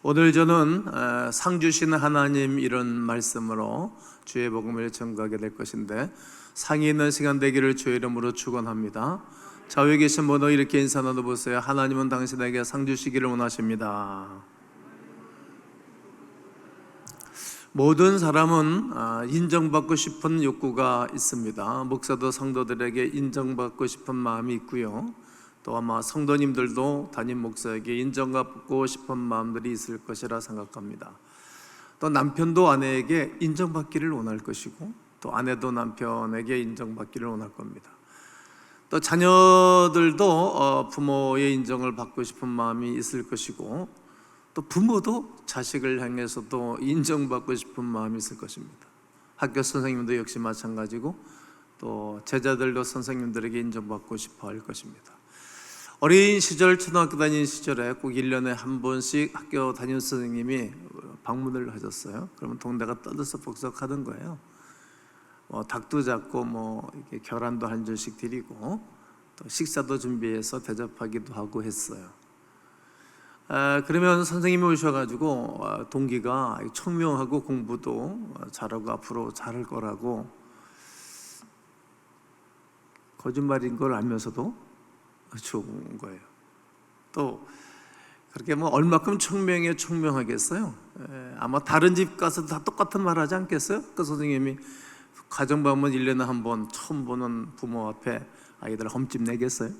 오늘 저는 상 주시는 하나님 이런 말씀으로 주의 복음을 전가하게 될 것인데, 상이 있는 시간 되기를 주의 이름으로 축원합니다. 좌우에 계신 분도 이렇게 인사 나눠보세요. 하나님은 당신에게 상 주시기를 원하십니다. 모든 사람은 인정받고 싶은 욕구가 있습니다. 목사도 성도들에게 인정받고 싶은 마음이 있고요, 또 아마 성도님들도 담임 목사에게 인정받고 싶은 마음들이 있을 것이라 생각합니다. 또 남편도 아내에게 인정받기를 원할 것이고, 또 아내도 남편에게 인정받기를 원할 겁니다. 또 자녀들도 부모의 인정을 받고 싶은 마음이 있을 것이고, 또 부모도 자식을 향해서도 인정받고 싶은 마음이 있을 것입니다. 학교 선생님도 역시 마찬가지고, 또 제자들도 선생님들에게 인정받고 싶어 할 것입니다. 어린 시절, 초등학교 다니는 시절에 꼭 1년에 한 번씩 학교 담임 선생님이 방문을 하셨어요. 그러면 동네가 떠들썩복석하던 거예요. 닭도 잡고 이렇게 계란도 한 줄씩 드리고, 또 식사도 준비해서 대접하기도 하고 했어요. 그러면 선생님이 오셔가지고 동기가 청명하고 공부도 잘하고 앞으로 잘할 거라고, 거짓말인 걸 알면서도 좋은 거예요. 또 그렇게 얼마큼 청명하겠어요? 아마 다른 집 가서 다 똑같은 말 하지 않겠어요? 그 선생님이 가정방문 1년에 한 번 처음 보는 부모 앞에 아이들 험집 내겠어요?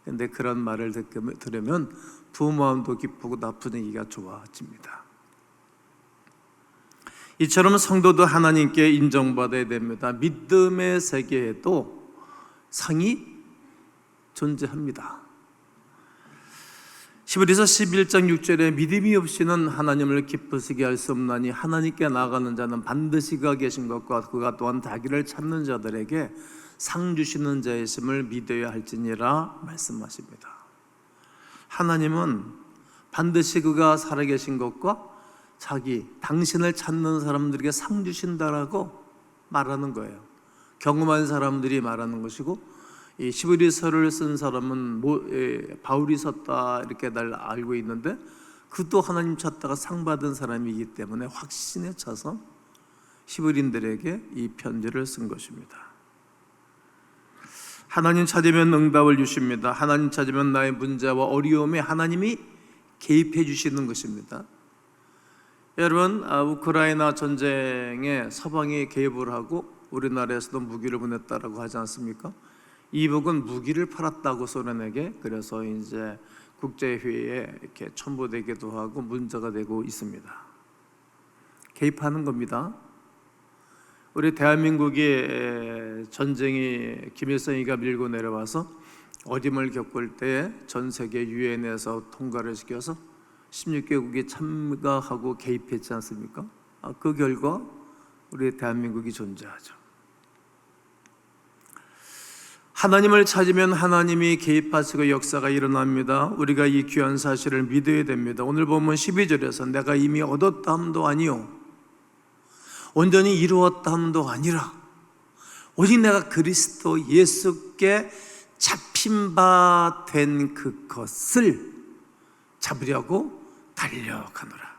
근데 그런 말을 들으면 부모 마음도 기쁘고 나 분위기가 좋아집니다. 이처럼 성도도 하나님께 인정받아야 됩니다. 믿음의 세계에도 상이 존재합니다. 히브리서 11장 6절에 믿음이 없이는 하나님을 기쁘시게 할 수 없나니 하나님께 나아가는 자는 반드시 그가 계신 것과 그가 또한 자기를 찾는 자들에게 상 주시는 자이심을 믿어야 할지니라 말씀하십니다. 하나님은 반드시 그가 살아계신 것과 당신을 찾는 사람들에게 상 주신다라고 말하는 거예요. 경험한 사람들이 말하는 것이고, 이 히브리서를 쓴 사람은 바울이 썼다 이렇게 날 알고 있는데, 그도 하나님 찾다가 상 받은 사람이기 때문에 확신에 차서 히브리인들에게 이 편지를 쓴 것입니다. 하나님 찾으면 응답을 주십니다. 하나님 찾으면 나의 문제와 어려움에 하나님이 개입해 주시는 것입니다. 여러분, 우크라이나 전쟁에 서방이 개입을 하고 우리나라에서도 무기를 보냈다라고 하지 않습니까? 이북은 무기를 팔았다고 소련에게, 그래서 이제 국제회의에 이렇게 첨부되기도 하고 문제가 되고 있습니다. 개입하는 겁니다. 우리 대한민국의 전쟁이 김일성이가 밀고 내려와서 어림을 겪을 때 전 세계 유엔에서 통과를 시켜서 16개국이 참가하고 개입했지 않습니까? 그 결과 우리 대한민국이 존재하죠. 하나님을 찾으면 하나님이 개입하시고 역사가 일어납니다. 우리가 이 귀한 사실을 믿어야 됩니다. 오늘 보면 12절에서 내가 이미 얻었다 함도 아니요 온전히 이루었다 함도 아니라 오직 내가 그리스도 예수께 잡힌 바 된 그것을 잡으려고 달려가노라.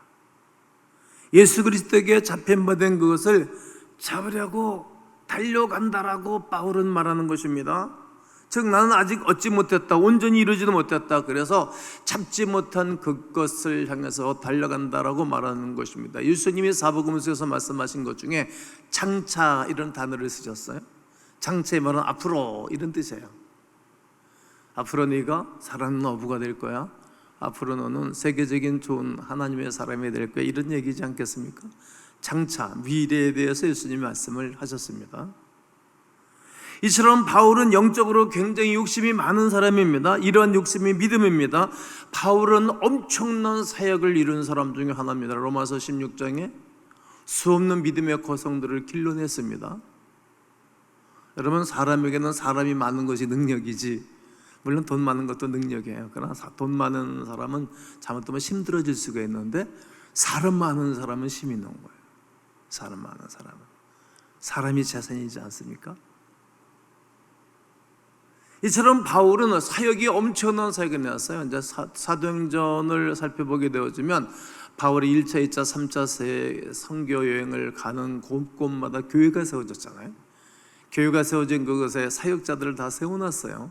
예수 그리스도에게 잡힌 바 된 그것을 잡으려고 달려간다라고 바울은 말하는 것입니다. 즉 나는 아직 얻지 못했다, 온전히 이루지도 못했다, 그래서 잡지 못한 그것을 향해서 달려간다라고 말하는 것입니다. 예수님이 사복음서에서 말씀하신 것 중에 장차 이런 단어를 쓰셨어요. 장차의 말은 앞으로 이런 뜻이에요. 앞으로 네가 사랑하는 어부가 될 거야, 앞으로 너는 세계적인 좋은 하나님의 사람이 될 거야, 이런 얘기지 않겠습니까? 장차, 미래에 대해서 예수님이 말씀을 하셨습니다. 이처럼 바울은 영적으로 굉장히 욕심이 많은 사람입니다. 이러한 욕심이 믿음입니다. 바울은 엄청난 사역을 이룬 사람 중에 하나입니다. 로마서 16장에 수없는 믿음의 거성들을 길러냈습니다. 여러분, 사람에게는 사람이 많은 것이 능력이지, 물론 돈 많은 것도 능력이에요. 그러나 돈 많은 사람은 잘못하면 힘들어질 수가 있는데, 사람 많은 사람은 힘이 있는 거예요. 사람 많은 사람은 사람이 재산이지 않습니까? 이처럼 바울은 사역이 엄청난 사역이 나왔어요. 이제 사도행전을 살펴보게 되어지면 바울이 1차, 2차, 3차 선교 여행을 가는 곳곳마다 교회가 세워졌잖아요. 교회가 세워진 그것에 사역자들을 다 세워놨어요.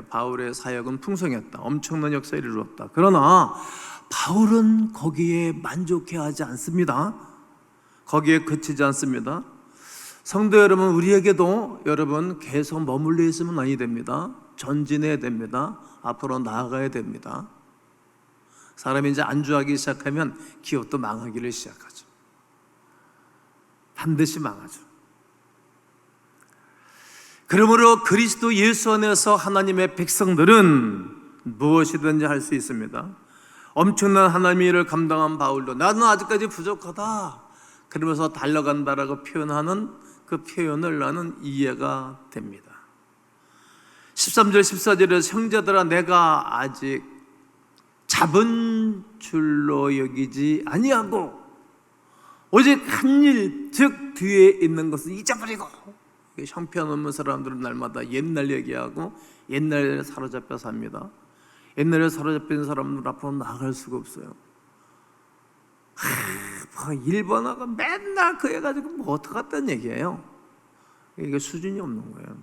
바울의 사역은 풍성했다. 엄청난 역사를 이루었다. 그러나 바울은 거기에 만족해하지 않습니다. 거기에 그치지 않습니다. 성도 여러분, 우리에게도 여러분 계속 머물러 있으면 아니 됩니다. 전진해야 됩니다. 앞으로 나아가야 됩니다. 사람이 이제 안주하기 시작하면 기업도 망하기를 시작하죠. 반드시 망하죠. 그러므로 그리스도 예수 안에서 하나님의 백성들은 무엇이든지 할 수 있습니다. 엄청난 하나님의 일을 감당한 바울도 나는 아직까지 부족하다 그러면서 달려간다라고 표현하는 그 표현을 나는 이해가 됩니다. 13절 14절에서 형제들아 내가 아직 잡은 줄로 여기지 아니하고 오직 한 일 즉 뒤에 있는 것은 잊어버리고. 형편없는 사람들은 날마다 옛날 얘기하고 옛날에 사로잡혀 삽니다. 옛날에 사로잡힌 사람들 앞으로 나아갈 수가 없어요. 일본어가 맨날 그 해가지고 뭐 어떡하다는 얘기예요. 이게 수준이 없는 거예요.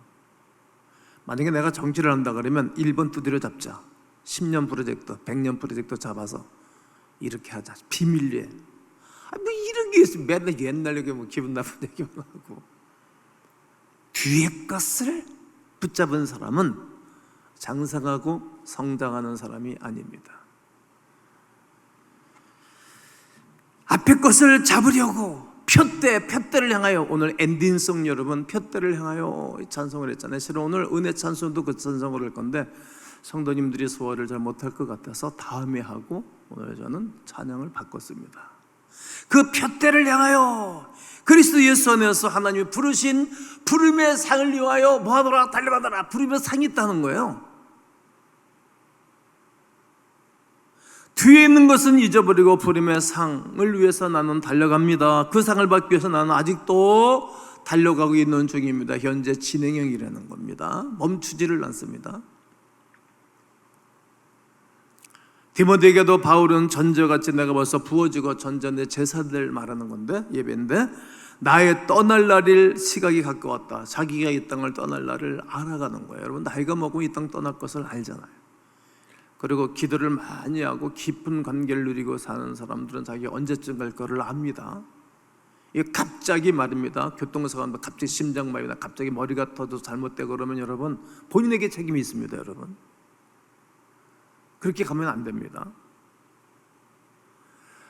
만약에 내가 정치를 한다 그러면 1번 두드려 잡자. 10년 프로젝트, 100년 프로젝트 잡아서 이렇게 하자. 비밀리에. 뭐 이런 게 있으면 맨날 옛날 얘기 뭐 기분 나쁜 얘기만 하고. 뒤의 것을 붙잡은 사람은 장성하고 성장하는 사람이 아닙니다. 앞의 것을 잡으려고 표대를 향하여, 오늘 엔딩송 여러분 표대를 향하여 찬송을 했잖아요. 실은 오늘 은혜 찬송도 그 찬송을 할 건데 성도님들이 소화를 잘 못할 것 같아서 다음에 하고 오늘 저는 찬양을 바꿨습니다. 그 표대를 향하여 그리스도 예수 안에서 하나님이 부르신 부름의 상을 위하여 뭐하더라 달려가더라. 부름의 상이 있다는 거예요. 뒤에 있는 것은 잊어버리고 부름의 상을 위해서 나는 달려갑니다. 그 상을 받기 위해서 나는 아직도 달려가고 있는 중입니다. 현재 진행형이라는 겁니다. 멈추지를 않습니다. 디모데에게도 바울은 전저같이 내가 벌써 부어지고 전전의 제사들 말하는 건데, 예배인데, 나의 떠날 날일 시각이 가까웠다. 자기가 이 땅을 떠날 날을 알아가는 거예요. 여러분 나이가 먹으면 이 땅 떠날 것을 알잖아요. 그리고 기도를 많이 하고 깊은 관계를 누리고 사는 사람들은 자기가 언제쯤 갈 거를 압니다. 이게 갑자기 말입니다. 교통사고 나면 갑자기 심장마비나 갑자기 머리가 터져서 잘못되고 그러면 여러분 본인에게 책임이 있습니다. 여러분 그렇게 가면 안 됩니다.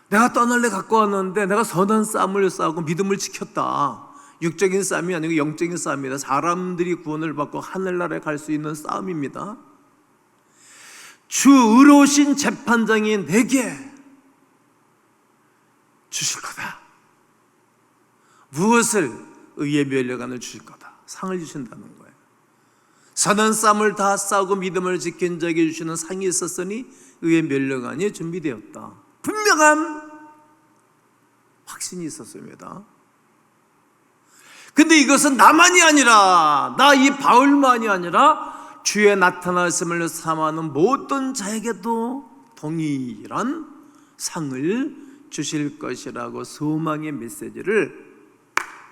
내가 떠날래 갖고 왔는데 내가 선한 싸움을 싸우고 믿음을 지켰다. 육적인 싸움이 아니고 영적인 싸움입니다. 사람들이 구원을 받고 하늘나라에 갈 수 있는 싸움입니다. 주 의로우신 재판장이 내게 주실 거다. 무엇을? 의의 면류관을 주실 거다. 상을 주신다는 거예요. 선한 싸움을 다 싸우고 믿음을 지킨 자에게 주시는 상이 있었으니 의의 면류관이 준비되었다. 분명한 확신이 있었습니다. 근데 이것은 나만이 아니라, 나 이 바울만이 아니라 주의 나타나심을 삼하는 모든 자에게도 동일한 상을 주실 것이라고 소망의 메시지를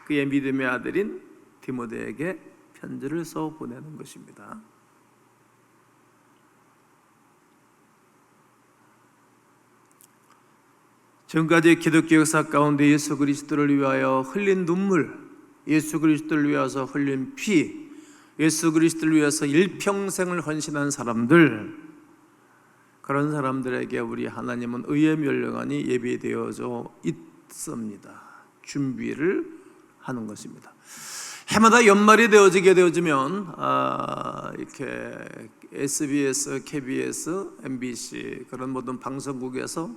그의 믿음의 아들인 디모데에게 편지를 써 보내는 것입니다. 지금까지 기독교 역사 가운데 예수 그리스도를 위하여 흘린 눈물, 예수 그리스도를 위해서 흘린 피, 예수 그리스도를 위해서 일평생을 헌신한 사람들, 그런 사람들에게 우리 하나님은 의의 면류관이 예비되어져 있습니다. 준비를 하는 것입니다. 해마다 연말이 되어지면 이렇게 SBS, KBS, MBC 그런 모든 방송국에서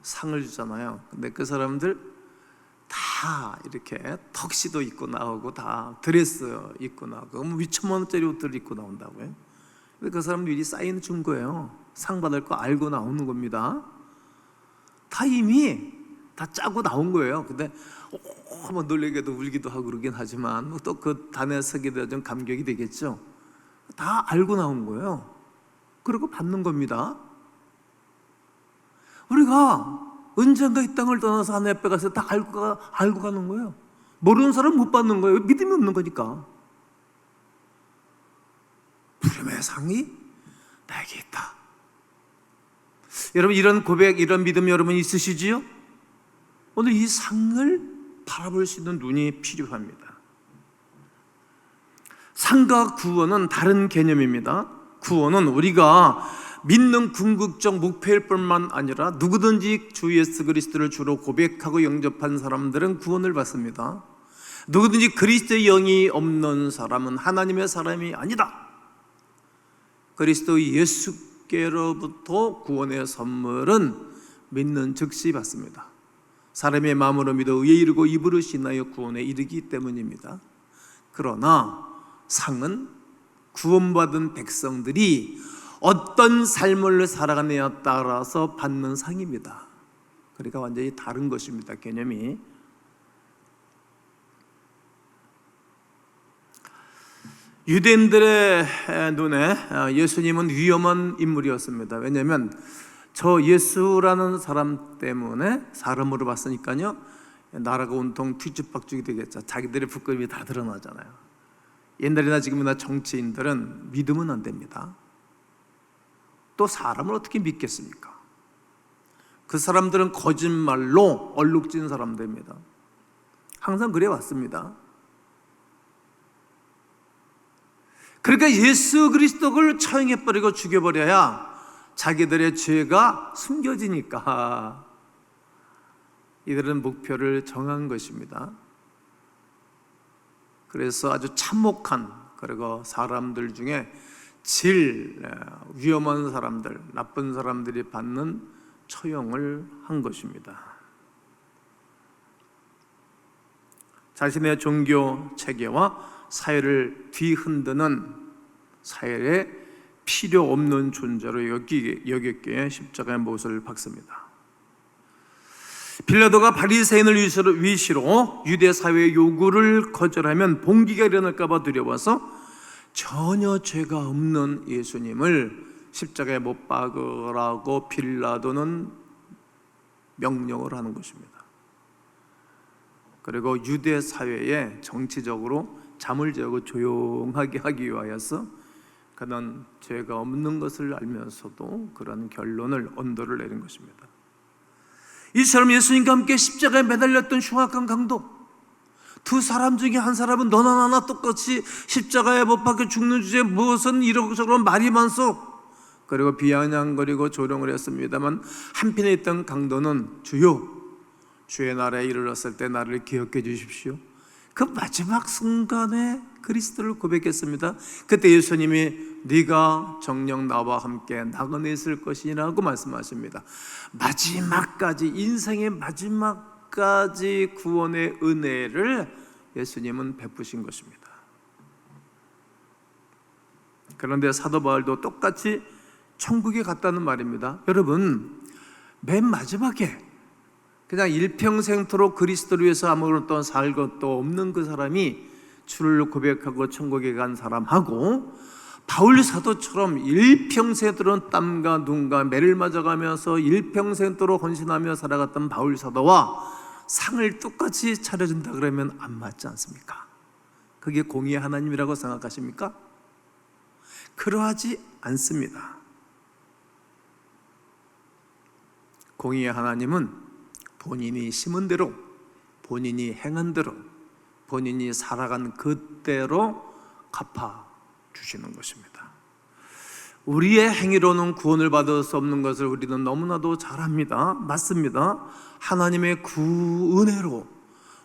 상을 주잖아요. 근데 그 사람들 다 이렇게 턱시도 입고 나오고 다 드레스 입고 나오고 위천만 원짜리 옷들 입고 나온다고요. 근데 그 사람 미리 사인 준 거예요. 상 받을 거 알고 나오는 겁니다. 다 이미 다 짜고 나온 거예요. 근데 뭐 놀래게도 울기도 하고 그러긴 하지만 또 그 단에 서게 되면 좀 감격이 되겠죠. 다 알고 나온 거예요. 그리고 받는 겁니다. 우리가 언젠가 이 땅을 떠나서 하나님 앞에 가서 다 알고 가는 거예요. 모르는 사람은 못 받는 거예요. 믿음이 없는 거니까. 부름의 상이 나에게 있다. 여러분, 이런 고백, 이런 믿음 여러분 있으시지요? 오늘 이 상을 바라볼 수 있는 눈이 필요합니다. 상과 구원은 다른 개념입니다. 구원은 우리가 믿는 궁극적 목표일 뿐만 아니라 누구든지 주 예수 그리스도를 주로 고백하고 영접한 사람들은 구원을 받습니다. 누구든지 그리스도의 영이 없는 사람은 하나님의 사람이 아니다. 그리스도 예수께로부터 구원의 선물은 믿는 즉시 받습니다. 사람의 마음으로 믿어 의에 이르고 입으로 신하여 구원에 이르기 때문입니다. 그러나 상은 구원받은 백성들이 어떤 삶을 살아가느냐에 따라서 받는 상입니다. 그러니까 완전히 다른 것입니다. 개념이. 유대인들의 눈에 예수님은 위험한 인물이었습니다. 왜냐하면 저 예수라는 사람 때문에 사람으로 봤으니까요, 나라가 온통 뒤죽박죽이 되겠죠. 자기들의 부끄러움이 다 드러나잖아요. 옛날이나 지금이나 정치인들은 믿으면 안 됩니다. 또 사람을 어떻게 믿겠습니까? 그 사람들은 거짓말로 얼룩진 사람들입니다. 항상 그래 왔습니다. 그러니까 예수 그리스도를 처형해버리고 죽여버려야 자기들의 죄가 숨겨지니까 이들은 목표를 정한 것입니다. 그래서 아주 참혹한, 그리고 사람들 중에 제일 위험한 사람들, 나쁜 사람들이 받는 처형을 한 것입니다. 자신의 종교 체계와 사회를 뒤흔드는 사회에 필요 없는 존재로 여겼기에 십자가의 못을 박습니다. 빌라도가 바리새인을 위시로 유대 사회의 요구를 거절하면 봉기가 일어날까 봐 두려워서 전혀 죄가 없는 예수님을 십자가에 못 박으라고 빌라도는 명령을 하는 것입니다. 그리고 유대 사회에 정치적으로 잠을 재우고 조용하게 하기 위하여서 그는 죄가 없는 것을 알면서도 그런 결론을 언도를 내린 것입니다. 이처럼 예수님과 함께 십자가에 매달렸던 흉악한 강도, 두 사람 중에 한 사람은 너나 나나 똑같이 십자가에 못 박혀 죽는 주제에 무엇은 이러저러 말이 많소, 그리고 비아냥거리고 조롱을 했습니다만 한편에 있던 강도는 주여, 주의 나라에 이르렀을 때 나를 기억해 주십시오. 그 마지막 순간에 그리스도를 고백했습니다. 그때 예수님이 네가 정녕 나와 함께 나그네 있을 것이라고 말씀하십니다. 마지막까지, 인생의 마지막까지 구원의 은혜를 예수님은 베푸신 것입니다. 그런데 사도 바울도 똑같이 천국에 갔다는 말입니다. 여러분, 맨 마지막에 그냥 일평생토록 그리스도를 위해서 아무것도 살 것도 없는 그 사람이 주를 고백하고 천국에 간 사람하고, 바울 사도처럼 일평생토록 땀과 눈과 매를 맞아가면서 일평생토록 헌신하며 살아갔던 바울 사도와 상을 똑같이 차려준다 그러면 안 맞지 않습니까? 그게 공의의 하나님이라고 생각하십니까? 그러하지 않습니다. 공의의 하나님은 본인이 심은 대로, 본인이 행한 대로, 본인이 살아간 그대로 갚아주시는 것입니다. 우리의 행위로는 구원을 받을 수 없는 것을 우리는 너무나도 잘 압니다. 맞습니다. 하나님의 은혜로,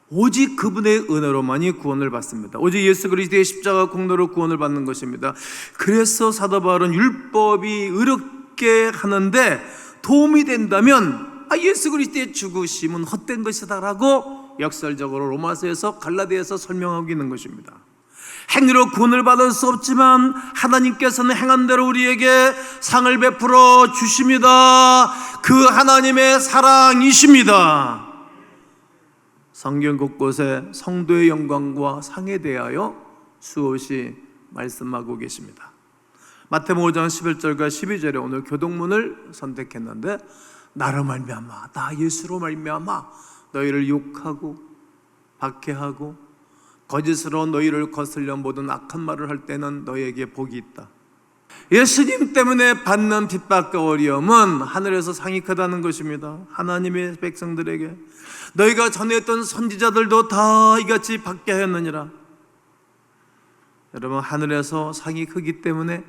오직 그분의 은혜로만이 구원을 받습니다. 오직 예수 그리스도의 십자가 공로로 구원을 받는 것입니다. 그래서 사도 바울은 율법이 의롭게 하는데 도움이 된다면 예수 그리스도의 죽으심은 헛된 것이다라고 역설적으로 로마서에서 갈라디아에서 설명하고 있는 것입니다. 행위로 구원을 받을 수 없지만 하나님께서는 행한 대로 우리에게 상을 베풀어 주십니다. 그 하나님의 사랑이십니다. 성경 곳곳에 성도의 영광과 상에 대하여 수없이 말씀하고 계십니다. 마태복음 5장 11절과 12절에 오늘 교동문을 선택했는데, 나로 말미암아, 나 예수로 말미암아 너희를 욕하고 박해하고 거짓으로 너희를 거슬려 모든 악한 말을 할 때는 너희에게 복이 있다. 예수님 때문에 받는 핍박과 어려움은 하늘에서 상이 크다는 것입니다. 하나님의 백성들에게 너희가 전에 했던 선지자들도 다 이같이 받게 하였느니라. 여러분, 하늘에서 상이 크기 때문에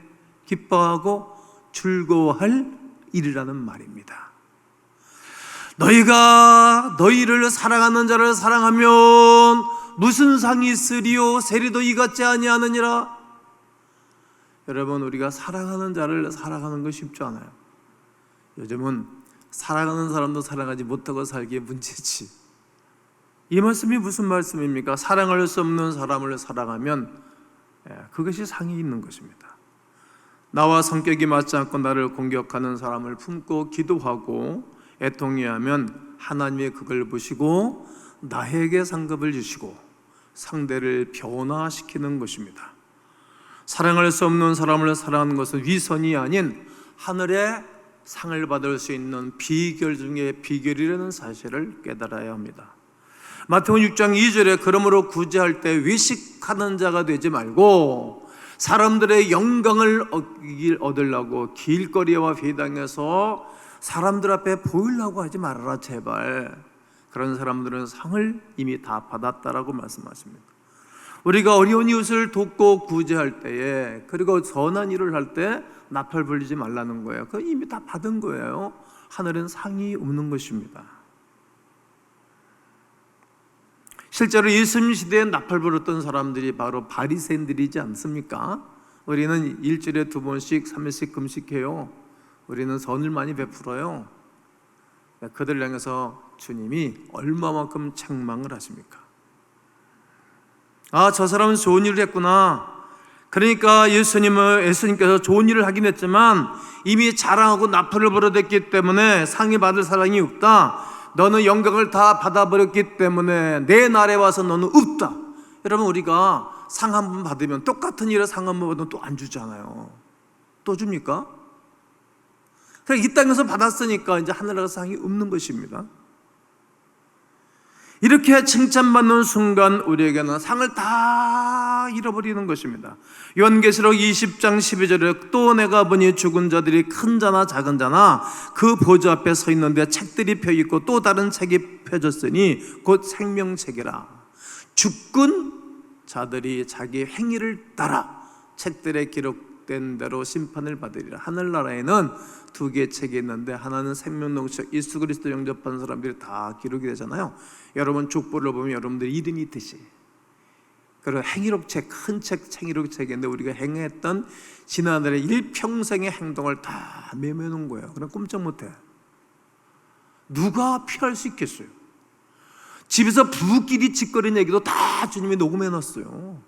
기뻐하고 즐거워할 일이라는 말입니다. 너희가 너희를 사랑하는 자를 사랑하면 무슨 상이 있으리요? 세리도 이같지 아니하느니라. 여러분, 우리가 사랑하는 자를 사랑하는 거 쉽지 않아요. 요즘은 사랑하는 사람도 사랑하지 못하고 살기에 문제지. 이 말씀이 무슨 말씀입니까? 사랑할 수 없는 사람을 사랑하면 그것이 상이 있는 것입니다. 나와 성격이 맞지 않고 나를 공격하는 사람을 품고 기도하고 애통해하면 하나님이 그걸 보시고 나에게 상급을 주시고 상대를 변화시키는 것입니다. 사랑할 수 없는 사람을 사랑하는 것은 위선이 아닌 하늘의 상을 받을 수 있는 비결 중에 비결이라는 사실을 깨달아야 합니다. 마태복음 6장 2절에 그러므로 구제할 때 외식하는 자가 되지 말고 사람들의 영광을 얻으려고 길거리와 회당에서 사람들 앞에 보이려고 하지 말아라 제발. 그런 사람들은 상을 이미 다 받았다라고 말씀하십니다. 우리가 어려운 이웃을 돕고 구제할 때에, 그리고 선한 일을 할 때 나팔 불리지 말라는 거예요. 그거 이미 다 받은 거예요. 하늘은 상이 없는 것입니다. 실제로 예수님 시대에 나팔 불었던 사람들이 바로 바리새인들이지 않습니까? 우리는 일주일에 2번씩 3일씩 금식해요. 우리는 선을 많이 베풀어요. 그들 향해서 주님이 얼마만큼 책망을 하십니까? 아, 저 사람은 좋은 일을 했구나. 그러니까 예수님께서 좋은 일을 하긴 했지만 이미 자랑하고 나팔을 불어댔기 때문에 상이 받을 사람이 없다. 너는 영광을 다 받아버렸기 때문에 내 날에 와서 너는 없다. 여러분, 우리가 상 한 번 받으면 똑같은 일에 상 한 번 받으면 또 안 주잖아요. 또 줍니까? 그러니까 이 땅에서 받았으니까 이제 하늘나라 상이 없는 것입니다. 이렇게 칭찬받는 순간 우리에게는 상을 다 잃어버리는 것입니다. 요한계시록 20장 12절에 또 내가 보니 죽은 자들이 큰 자나 작은 자나 그 보좌 앞에 서 있는데 책들이 펴있고 또 다른 책이 펴졌으니 곧 생명책이라. 죽은 자들이 자기 행위를 따라 책들에 기록된 대로 심판을 받으리라. 하늘나라에는 2개의 책이 있는데 하나는 생명록책, 예수 그리스도 영접한 사람들이 다 기록이 되잖아요. 여러분 족보를 보면 여러분들이 이름이 있듯이, 그리고 행위록책, 큰 책, 행위록책인데 우리가 행했던 지난날의 일평생의 행동을 다 메모해놓은 거예요. 그럼 꼼짝 못해. 누가 피할 수 있겠어요? 집에서 부부끼리 짓거리는 얘기도 다 주님이 녹음해놨어요.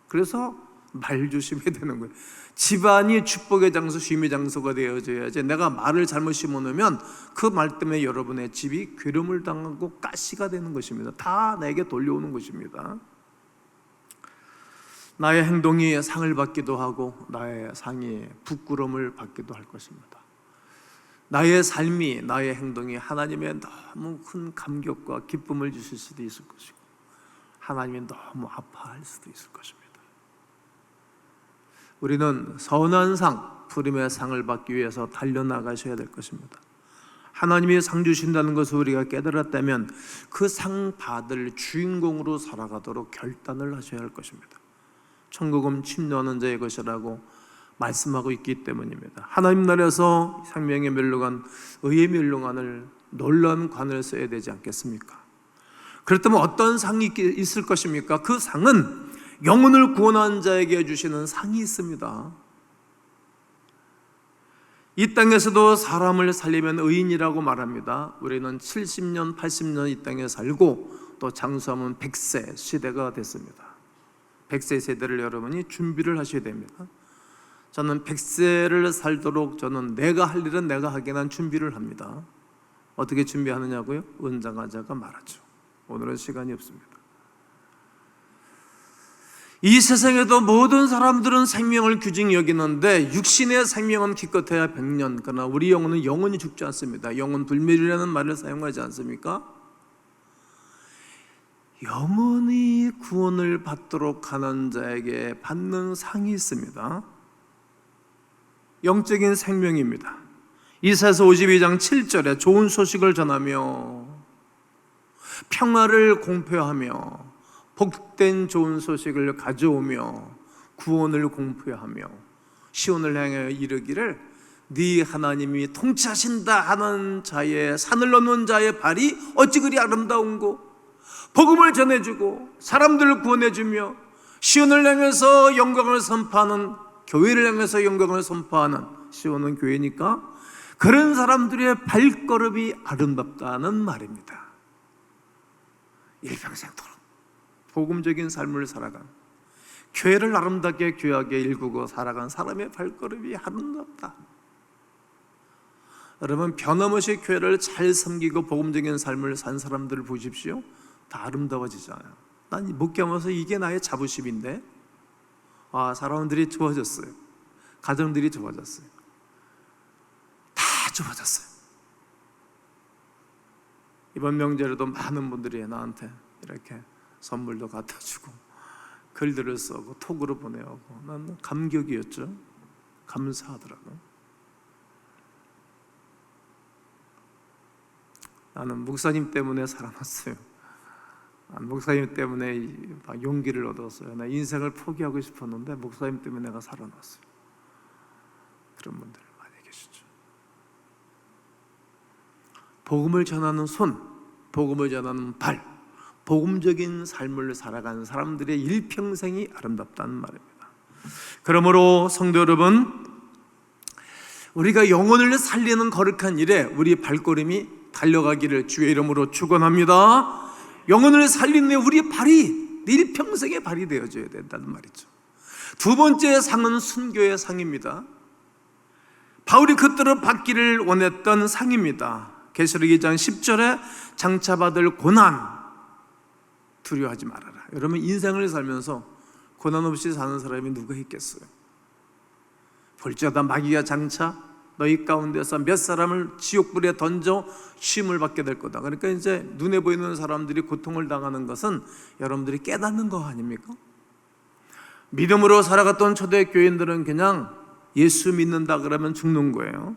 그래서 말 조심해야 되는 거예요. 집안이 축복의 장소, 쉼의 장소가 되어져야지. 내가 말을 잘못 심어놓으면 그 말 때문에 여러분의 집이 괴로움을 당하고 가시가 되는 것입니다. 다 내게 돌려오는 것입니다. 나의 행동이 상을 받기도 하고 나의 상이 부끄러움을 받기도 할 것입니다. 나의 삶이, 나의 행동이 하나님의 너무 큰 감격과 기쁨을 주실 수도 있을 것이고 하나님이 너무 아파할 수도 있을 것입니다. 우리는 선한 상, 부름의 상을 받기 위해서 달려나가셔야 될 것입니다. 하나님이 상 주신다는 것을 우리가 깨달았다면 그 상 받을 주인공으로 살아가도록 결단을 하셔야 할 것입니다. 천국은 침노하는 자의 것이라고 말씀하고 있기 때문입니다. 하나님 나라에서 생명의 멸류관, 의의 멸류관을 놀라운 관을 써야 되지 않겠습니까? 그렇다면 어떤 상이 있을 것입니까? 그 상은 영혼을 구원한 자에게 주시는 상이 있습니다. 이 땅에서도 사람을 살리면 의인이라고 말합니다. 우리는 70년, 80년 이 땅에 살고 또 장수하면 100세 시대가 됐습니다. 100세 세대를 여러분이 준비를 하셔야 됩니다. 저는 100세를 살도록 저는 내가 할 일은 내가 하게 난 준비를 합니다. 어떻게 준비하느냐고요? 은장하자가 말하죠. 오늘은 시간이 없습니다. 이 세상에도 모든 사람들은 생명을 귀중히 여기는데 육신의 생명은 기껏해야 100년, 그러나 우리 영혼은 영원히 죽지 않습니다. 영혼 불멸이라는 말을 사용하지 않습니까? 영원히 구원을 받도록 하는 자에게 받는 상이 있습니다. 영적인 생명입니다. 이사야서 52장 7절에 좋은 소식을 전하며 평화를 공표하며 복된 좋은 소식을 가져오며 구원을 공표하며 시온을 향하여 이르기를 네 하나님이 통치하신다 하는 자의, 산을 넘는 자의 발이 어찌 그리 아름다운고, 복음을 전해주고 사람들을 구원해주며 시온을 향해서 영광을 선포하는, 교회를 향해서 영광을 선포하는, 시온은 교회니까 그런 사람들의 발걸음이 아름답다는 말입니다. 일평생도록 복음적인 삶을 살아간, 교회를 아름답게 귀하게 일구고 살아간 사람의 발걸음이 아름답다. 여러분, 변함없이 교회를 잘 섬기고 복음적인 삶을 산 사람들을 보십시오. 다 아름다워지잖아요. 난 못 견뎌서 이게 나의 자부심인데, 사람들이 좋아졌어요. 가정들이 좋아졌어요. 다 좋아졌어요. 이번 명절에도 많은 분들이 나한테 이렇게 선물도 갖다 주고 글들을 써고 톡으로 보내오고, 난 감격이었죠. 감사하더라고요. 나는 목사님 때문에 살아났어요. 목사님 때문에 용기를 얻었어요. 나 인생을 포기하고 싶었는데 목사님 때문에 내가 살아났어요. 그런 분들 많이 계시죠. 복음을 전하는 손, 복음을 전하는 발, 복음적인 삶을 살아가는 사람들의 일평생이 아름답다는 말입니다. 그러므로 성도 여러분, 우리가 영혼을 살리는 거룩한 일에 우리 발걸음이 달려가기를 주의 이름으로 축원합니다. 영혼을 살리는 데 우리 발이 일평생의 발이 되어줘야 된다는 말이죠. 두 번째 상은 순교의 상입니다. 바울이 그때로 받기를 원했던 상입니다. 계시록 2장 10절에 장차 받을 고난 두려워하지 말아라. 여러분, 인생을 살면서 고난 없이 사는 사람이 누가 있겠어요? 볼지어다 마귀가 장차 너희 가운데서 몇 사람을 지옥불에 던져 시험을 받게 될 거다. 그러니까 이제 눈에 보이는 사람들이 고통을 당하는 것은 여러분들이 깨닫는 거 아닙니까? 믿음으로 살아갔던 초대교인들은 그냥 예수 믿는다 그러면 죽는 거예요.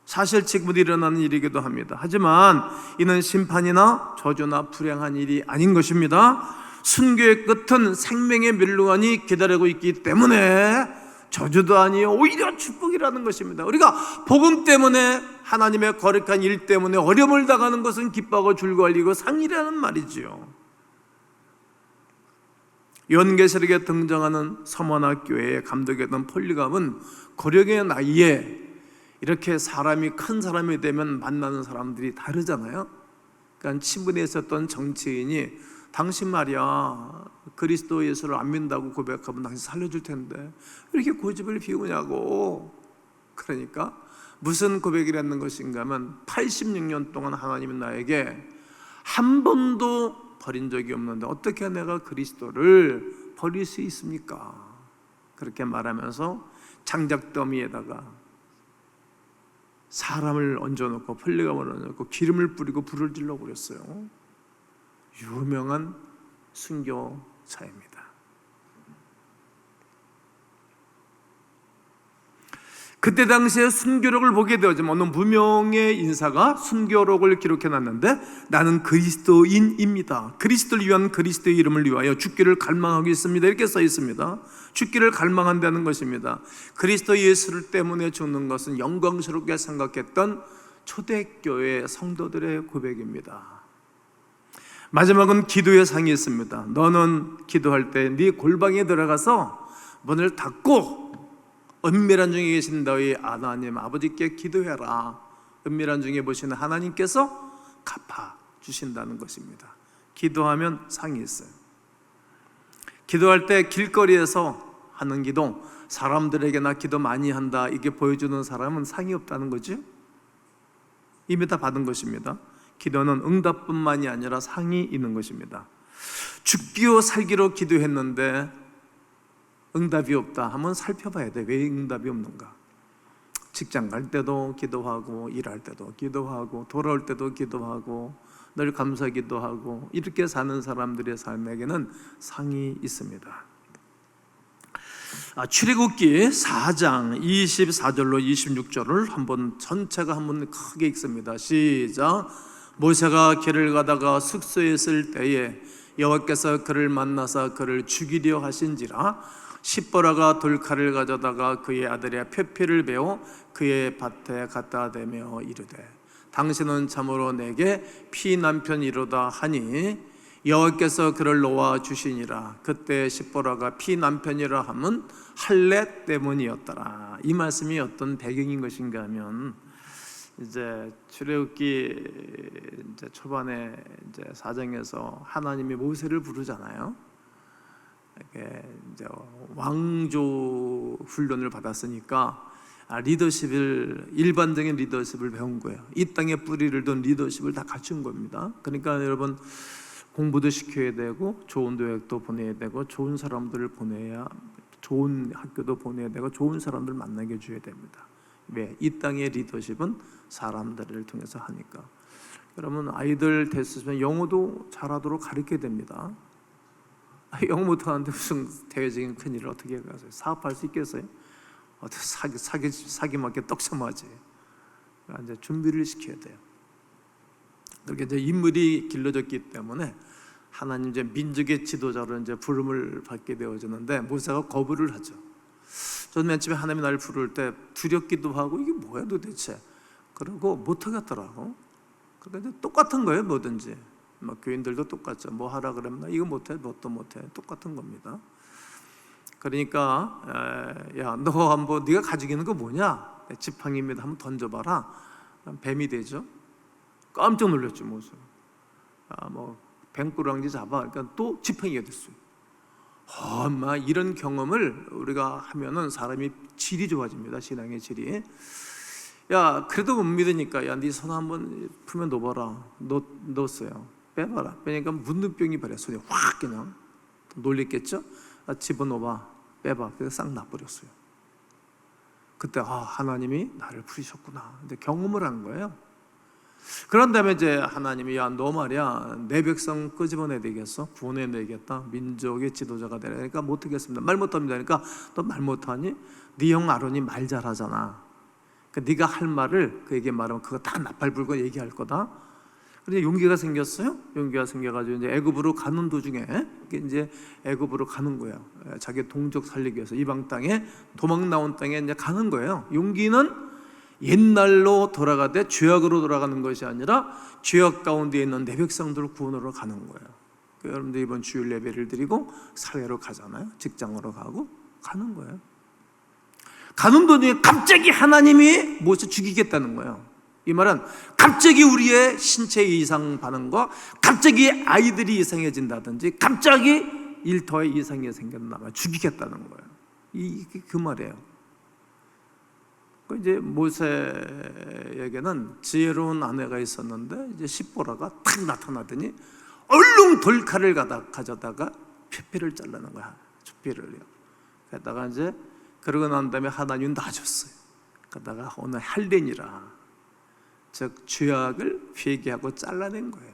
사실 지금도 일어나는 일이기도 합니다. 하지만 이는 심판이나 저주나 불행한 일이 아닌 것입니다. 순교의 끝은 생명의 멸류관이 기다리고 있기 때문에 저주도 아니요 오히려 축복이라는 것입니다. 우리가 복음 때문에, 하나님의 거룩한 일 때문에 어려움을 당하는 것은 기뻐하고 즐거워하고 상이라는 말이지요. 요한계시록에 등장하는 서머나 교회의 감독이었던 폴리갑은 고령의 나이에 이렇게 사람이 큰 사람이 되면 만나는 사람들이 다르잖아요. 그러니까 친분에 있었던 정치인이 당신 말이야 그리스도 예수를 안 믿는다고 고백하면 당신 살려줄 텐데 이렇게 고집을 피우냐고. 그러니까 무슨 고백을 했는 것인가 하면 86년 동안 하나님은 나에게 한 번도 버린 적이 없는데 어떻게 내가 그리스도를 버릴 수 있습니까? 그렇게 말하면서 장작더미에다가 사람을 얹어놓고 폴리갑을 얹어놓고 기름을 뿌리고 불을 질러 버렸어요. 유명한 순교사입니다. 그때 당시에 순교록을 보게 되었지만 어느 무명의 인사가 순교록을 기록해놨는데 나는 그리스도인입니다. 그리스도를 위한 그리스도의 이름을 위하여 죽기를 갈망하고 있습니다. 이렇게 써 있습니다. 죽기를 갈망한다는 것입니다. 그리스도 예수를 때문에 죽는 것은 영광스럽게 생각했던 초대교회 성도들의 고백입니다. 마지막은 기도의 상이 있습니다. 너는 기도할 때 네 골방에 들어가서 문을 닫고 은밀한 중에 계신 너희 하나님 아버지께 기도해라. 은밀한 중에 보시는 하나님께서 갚아주신다는 것입니다. 기도하면 상이 있어요. 기도할 때 길거리에서 하는 기도, 사람들에게 나 기도 많이 한다 이게 보여주는 사람은 상이 없다는 거죠. 이미 다 받은 것입니다. 기도는 응답뿐만이 아니라 상이 있는 것입니다. 죽기로 살기로 기도했는데 응답이 없다 하면 살펴봐야 돼. 왜 응답이 없는가? 직장 갈 때도 기도하고, 일할 때도 기도하고, 돌아올 때도 기도하고, 늘 감사기도 하고, 이렇게 사는 사람들의 삶에게는 상이 있습니다. 출애굽기 4장 24절로 26절을 한번 전체가 한번 크게 읽습니다. 시작. 모세가 길을 가다가 숙소에 있을 때에 여호와께서 그를 만나사 그를 죽이려 하신지라. 십보라가 돌칼을 가져다가 그의 아들의 표피를 베어 그의 밭에 갖다 대며 이르되 당신은 참으로 내게 피난편이로다 하니 여호와께서 그를 놓아 주시니라. 그때 십보라가 피난편이라 함은 할례 때문이었더라. 이 말씀이 어떤 배경인 것인가 하면, 이제 출애굽기 이제 초반에 이제 4장에서 하나님이 모세를 부르잖아요. 이렇게 이제 왕조 훈련을 받았으니까 리더십을, 일반적인 리더십을 배운 거예요. 이 땅에 뿌리를 둔 리더십을 다 갖춘 겁니다. 그러니까 여러분, 공부도 시켜야 되고, 좋은 교육도 보내야 되고, 좋은 사람들을 보내야, 좋은 학교도 보내야 되고, 좋은 사람들 만나게 해줘야 됩니다. 왜? 이 땅의 리더십은 사람들을 통해서 하니까. 여러분, 아이들 됐으면 영어도 잘하도록 가르쳐야 됩니다. 영어 못하는데 무슨 대외적인 큰일을 어떻게 해가지고 사업할 수 있겠어요? 어떻게 사기 맞게 떡쳐맞지. 이제 준비를 시켜야 돼요. 그렇게 이제 인물이 길러졌기 때문에 하나님 이제 민족의 지도자로 이제 부름을 받게 되어지는데, 모세가 거부를 하죠. 저는 맨 처음에 하나님이 나를 부를 때 두렵기도 하고, 이게 뭐야 도대체? 그러고 못하겠더라고. 그러니까 이제 똑같은 거예요, 뭐든지. 막 교인들도 똑같죠. 뭐 하라 그러면 이거 못해, 뭣도 못해, 똑같은 겁니다. 그러니까 야, 너 한번 네가 가지고 있는 거 뭐냐? 지팡이입니다. 한번 던져봐라. 뱀이 되죠. 깜짝 놀랐죠, 모세. 뭐 뱀꾸러기 잡아. 그러니까 또 지팡이가 됐어요. 엄마, 이런 경험을 우리가 하면은 사람이 질이 좋아집니다. 신앙의 질이. 야, 그래도 못 믿으니까, 야, 네 손 한번 풀면 넣어봐라. 넣었어요. 빼봐라. 빼니까 문둥병이 버려. 손이 확 그냥 놀랬겠죠. 집어넣어봐. 빼봐. 그래서 싹 놔버렸어요. 그때 하나님이 나를 부르셨구나. 근데 경험을 한 거예요. 그런 다음에 이제 하나님이, 야, 너 말이야, 내 백성 끄집어내야 되겠어? 구원해야 되겠다. 민족의 지도자가 되라. 그러니까 못하겠습니다. 말 못합니다. 그러니까 너 말 못하니? 네 형 아론이 말 잘하잖아. 그러니까 네가 할 말을 그에게 말하면 그거 다 나팔 불고 얘기할 거다. 그런데 용기가 생겼어요. 용기가 생겨가지고 이제 애굽으로 가는 도중에, 이제 애굽으로 가는 거예요. 자기 동족 살리기 위해서 이방 땅에, 도망 나온 땅에 이제 가는 거예요. 용기는 옛날로 돌아가되 죄악으로 돌아가는 것이 아니라 죄악 가운데 있는 내 백성들을 구원하러 가는 거예요. 여러분들 이번 주일 예배를 드리고 사회로 가잖아요. 직장으로 가고 가는 거예요. 가는 도중에 갑자기 하나님이 모세 죽이겠다는 거예요. 이 말은 갑자기 우리의 신체 이상 반응과 갑자기 아이들이 이상해진다든지 갑자기 일터에 이상이 생겼나봐 죽이겠다는 거예요. 이게 그 말이에요. 이제 모세에게는 지혜로운 아내가 있었는데, 이제 십보라가 탁 나타나더니 얼른 돌칼을 가져다가 표피를 자르는 거야. 표피를요. 그러다가 이제 그러고 난 다음에 하나님 놔줬어요. 그러다가 오늘 할례니라, 즉 죄악을 회개하고 잘라낸 거예요.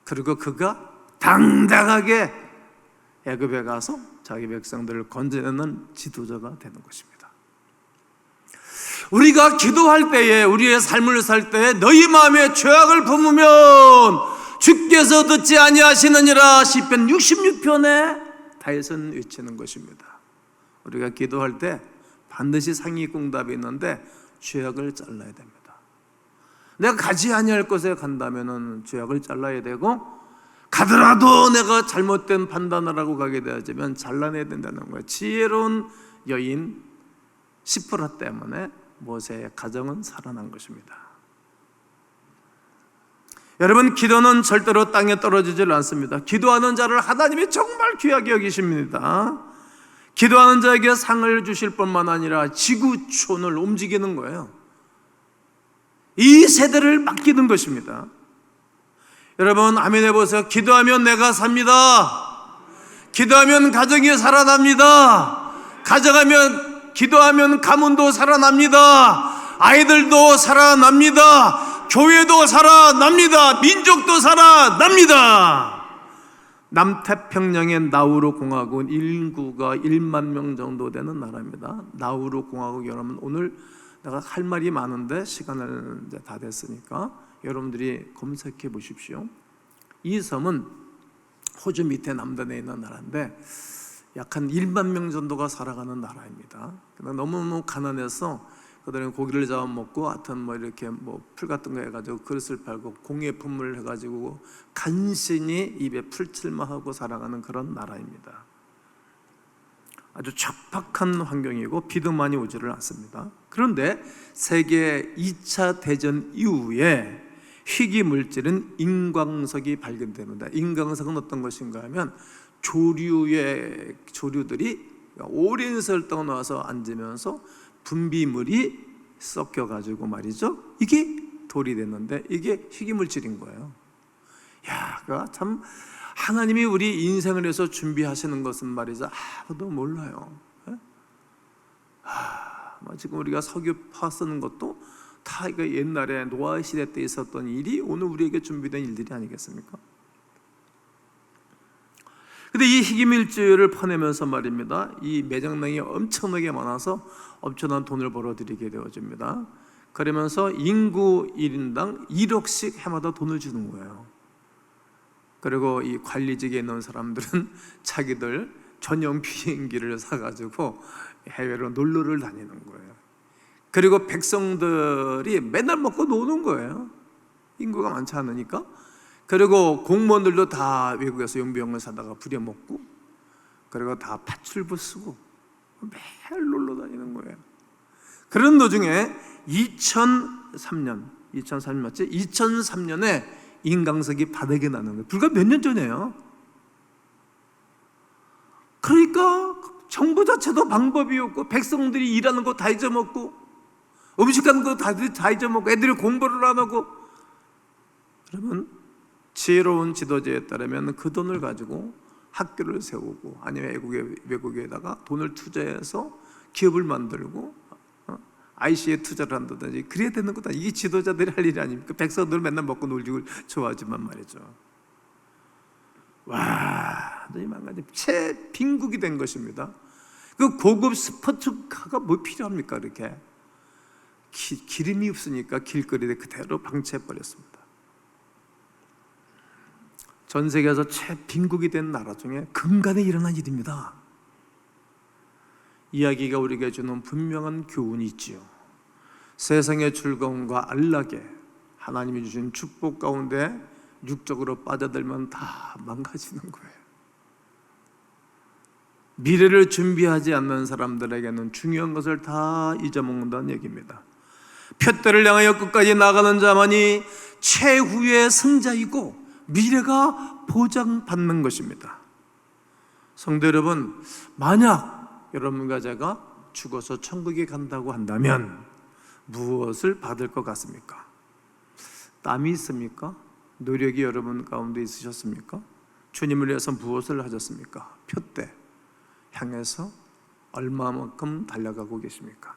그리고 그가 당당하게 애굽에 가서 자기 백성들을 건져내는 지도자가 되는 것입니다. 우리가 기도할 때에, 우리의 삶을 살 때에 너희 마음에 죄악을 품으면 주께서 듣지 아니하시느니라 시편 66편에 다윗은 외치는 것입니다. 우리가 기도할 때 반드시 상위응답이 있는데 죄악을 잘라야 됩니다. 내가 가지 아니할 곳에 간다면은 죄악을 잘라야 되고, 가더라도 내가 잘못된 판단을 하고 가게 되어지면 잘라내야 된다는 거예요. 지혜로운 여인 시프라 때문에 모세의 가정은 살아난 것입니다. 여러분, 기도는 절대로 땅에 떨어지질 않습니다. 기도하는 자를 하나님이 정말 귀하게 여기십니다. 기도하는 자에게 상을 주실 뿐만 아니라 지구촌을 움직이는 거예요. 이 세대를 맡기는 것입니다. 여러분 아멘 해보세요. 기도하면 내가 삽니다. 기도하면 가정이 살아납니다. 기도하면 가문도 살아납니다. 아이들도 살아납니다. 교회도 살아납니다. 민족도 살아납니다. 남태평양의 나우루 공화국은 인구가 1만 명 정도 되는 나라입니다. 나우루 공화국, 여러분 오늘 내가 할 말이 많은데 시간을 이제 다 됐으니까 여러분들이 검색해 보십시오. 이 섬은 호주 밑에 남단에 있는 나라인데 약 한 1만 명 정도가 살아가는 나라입니다. 너무너무 가난해서 그들은 고기를 잡아먹고 하여튼 뭐 이렇게 뭐 풀 같은 거 해가지고 그릇을 팔고 공예품을 해가지고 간신히 입에 풀칠만 하고 살아가는 그런 나라입니다. 아주 척박한 환경이고 비도 많이 오지를 않습니다. 그런데 세계 2차 대전 이후에 희귀 물질은 인광석이 발견됩니다. 인광석은 어떤 것인가 하면 조류들이 오랜 세월 동안 와서 앉으면서 분비물이 섞여가지고 말이죠, 이게 돌이 됐는데 이게 희귀물질인 거예요. 야, 참 하나님이 우리 인생을 위해서 준비하시는 것은 말이죠, 아무도 몰라요. 지금 우리가 석유 파 쓰는 것도 다 이거 옛날에 노아 시대 때 있었던 일이 오늘 우리에게 준비된 일들이 아니겠습니까? 근데 이 희귀물질을 파내면서 말입니다, 이 매장량이 엄청나게 많아서 엄청난 돈을 벌어들이게 되어집니다. 그러면서 인구 1인당 1억씩 해마다 돈을 주는 거예요. 그리고 이 관리직에 있는 사람들은 자기들 전용 비행기를 사가지고 해외로 놀러를 다니는 거예요. 그리고 백성들이 맨날 먹고 노는 거예요. 인구가 많지 않으니까. 그리고 공무원들도 다 외국에서 용병을 사다가 부려먹고, 그리고 다 파출부 쓰고 매일 놀러 다니는 거예요. 그런 도중에 2003년 맞지? 2003년에 인광석이 바닥에 나는 거예요. 불과 몇 년 전이에요. 그러니까 정부 자체도 방법이 없고 백성들이 일하는 거 다 잊어먹고 음식 하는 거 다 잊어먹고 애들이 공부를 안 하고. 그러면 지혜로운 지도자에 따르면 그 돈을 가지고 학교를 세우고 아니면 외국에다가 돈을 투자해서 기업을 만들고 IC에 투자를 한다든지 그래야 되는 거다. 이게 지도자들이 할 일이 아닙니까? 백성들은 맨날 먹고 놀고 좋아하지만 말이죠. 완전히 망가진 채 빈국이 된 것입니다. 그 고급 스포츠카가 뭐 필요합니까? 이렇게 기름이 없으니까 길거리에 그대로 방치해버렸습니다. 전 세계에서 최빈국이 된 나라 중에 근간에 일어난 일입니다. 이야기가 우리에게 주는 분명한 교훈이 있지요. 세상의 즐거움과 안락에 하나님이 주신 축복 가운데 육적으로 빠져들면 다 망가지는 거예요. 미래를 준비하지 않는 사람들에게는 중요한 것을 다 잊어먹는다는 얘기입니다. 표대를 향하여 끝까지 나가는 자만이 최후의 승자이고 미래가 보장받는 것입니다. 성도 여러분, 만약 여러분과 제가 죽어서 천국에 간다고 한다면 무엇을 받을 것 같습니까? 땀이 있습니까? 노력이 여러분 가운데 있으셨습니까? 주님을 위해서 무엇을 하셨습니까? 표대 향해서 얼마만큼 달려가고 계십니까?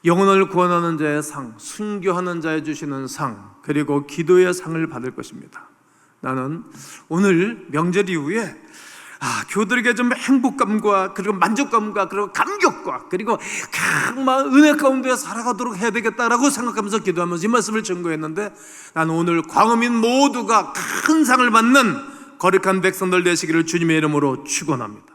영혼을 구원하는 자의 상, 순교하는 자에 주시는 상, 그리고 기도의 상을 받을 것입니다. 나는 오늘 명절 이후에 교우들에게 좀 행복감과 그리고 만족감과 그리고 감격과 그리고 막 은혜 가운데 살아가도록 해야 되겠다라고 생각하면서 기도하면서 이 말씀을 증거했는데, 나는 오늘 광음인 모두가 큰 상을 받는 거룩한 백성들 되시기를 주님의 이름으로 축원합니다.